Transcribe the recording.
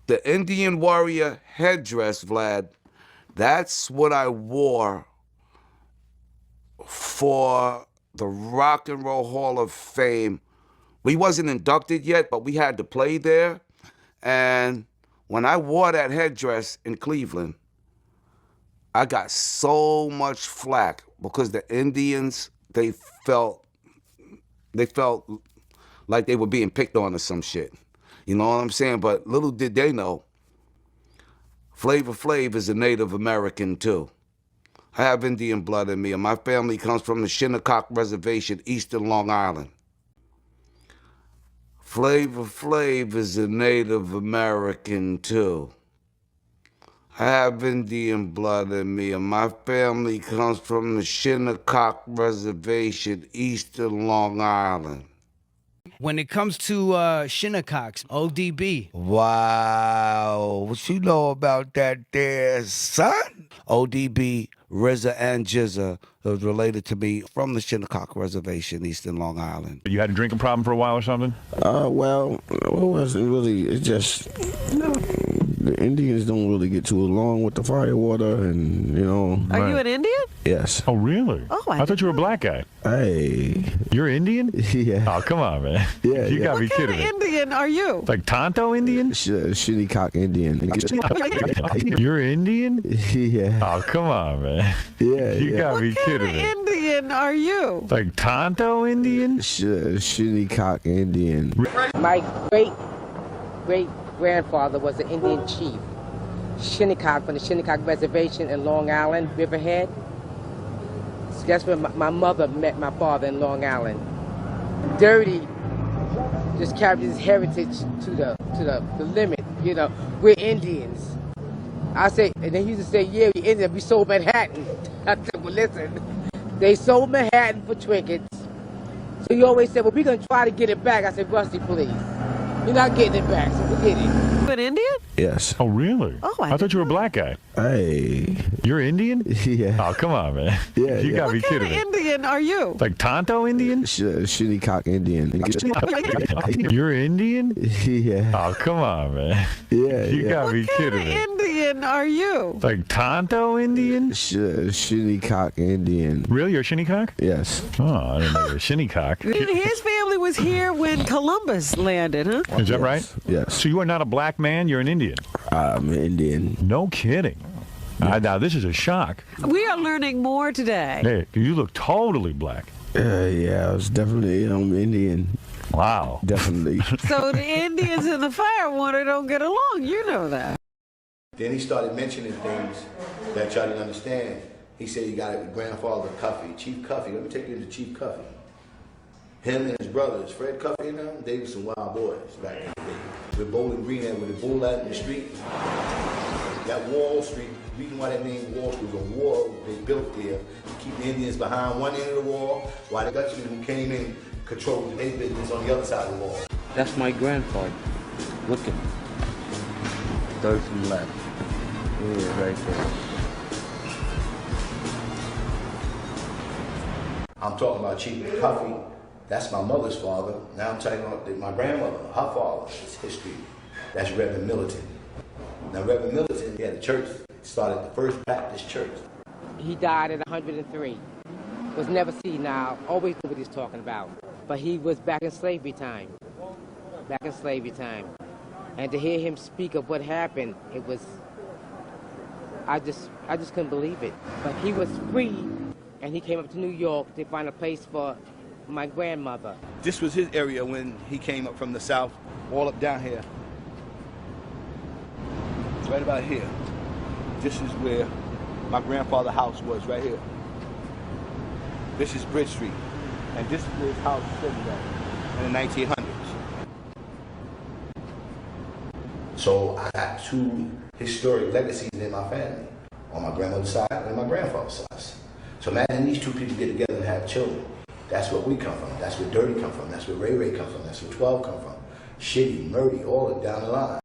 The Indian warrior headdress, Vlad, that's what I wore for the Rock and Roll Hall of Fame. We wasn't inducted yet, but we had to play there. And when I wore that headdress in Cleveland, I got so much flack because the Indians, they felt like they were being picked on or some shit. You know what I'm saying? But little did they know, Flava Flav is a Native American too. I have Indian blood in me, and my family comes from the Shinnecock Reservation, eastern Long Island. Flava Flav is a Native American too. I have Indian blood in me, and my family comes from the Shinnecock Reservation, eastern Long Island. When it comes to Shinnecocks, O.D.B. Wow, what you know about that there, son? O.D.B, RZA and Jizza was related to me from the Shinnecock Reservation, eastern Long Island. You had a drinking problem for a while or something? Well, it wasn't really. It's just, the Indians don't really get too along with the firewater, and Are you an Indian? Yes. Oh, really? Oh, I thought you were a black guy. Hey. You're Indian? Yeah. Oh, come on, man. Yeah, You gotta be What kind kidding of me. Indian are you? Like Tonto Indian? Shinnecock Indian. You're Indian? Yeah. Oh, come on, man. Yeah. You gotta What be kind kidding of me. Indian are you? Like Tonto Indian? Shinnecock Indian. My great-great-grandfather was an Indian chief. Shinnecock, from the Shinnecock Reservation in Long Island, Riverhead. So that's where my mother met my father in Long Island. Dirty just carried his heritage to the limit. We're Indians. I say, and they used to say, yeah, we Indians, we sold Manhattan. I said, well, listen, they sold Manhattan for trinkets. So you always said, well, we're going to try to get it back. I said, Rusty, please. You're not getting it back, so forget it. You an Indian? Yes. Oh, really? Oh, I thought you were a black guy. Hey. You're Indian? Yeah. Oh, come on, man. Yeah, You gotta be What kind kidding of me. Indian are you? Like Tonto Indian? Shinnecock Indian. You're Indian? Yeah. Oh, come on, man. Yeah. You gotta What be kind kidding of me. Indian are you? Like Tonto Indian? Shinnecock Indian. Really? You're a Shinnecock? Yes. Oh, I didn't know you were a Shinnecock. His family was here when Columbus landed, huh? Is that right? Yes. So you are not a black man, you're an Indian? I'm Indian. No kidding. Now, this is a shock. We are learning more today. Hey, you look totally black. Yeah, I was definitely Indian. Wow. Definitely. So the Indians and the Firewater don't get along. You know that. Then he started mentioning things that y'all didn't understand. He said he got a grandfather Cuffy, Chief Cuffy. Let me take you to Chief Cuffy. Him and his brothers, Fred Cuffy and them, they were some wild boys back in the day. With Bowling Green and with the bull out in the street. That Wall Street, the reason why that name Wall Street was a wall they built there to keep the Indians behind one end of the wall, while the Dutchmen who came in controlled their business on the other side of the wall. That's my grandfather. Look at him. Third from left. Yeah, right there. I'm talking about Chief Cuffy. That's my mother's father. Now I'm talking about my grandmother, her father. It's history. That's Reverend Militant. Now Reverend Militant, he had a church, started the First Baptist Church. He died at 103. Was never seen now. Always knew what he's talking about. But he was back in slavery time. Back in slavery time. And to hear him speak of what happened, it was, I just couldn't believe it. But he was free, and he came up to New York to find a place for my grandmother. This was his area when he came up from the south, all up down here. Right about here. This is where my grandfather's house was, right here. This is Bridge Street. And this is where his house was sitting at in the 1900s. So I got two historic legacies in my family, on my grandmother's side and my grandfather's side. So imagine these two people get together and have children. That's where we come from. That's where Dirty come from. That's where Ray Ray come from. That's where 12 come from. Shitty, Murdy, all of down the line.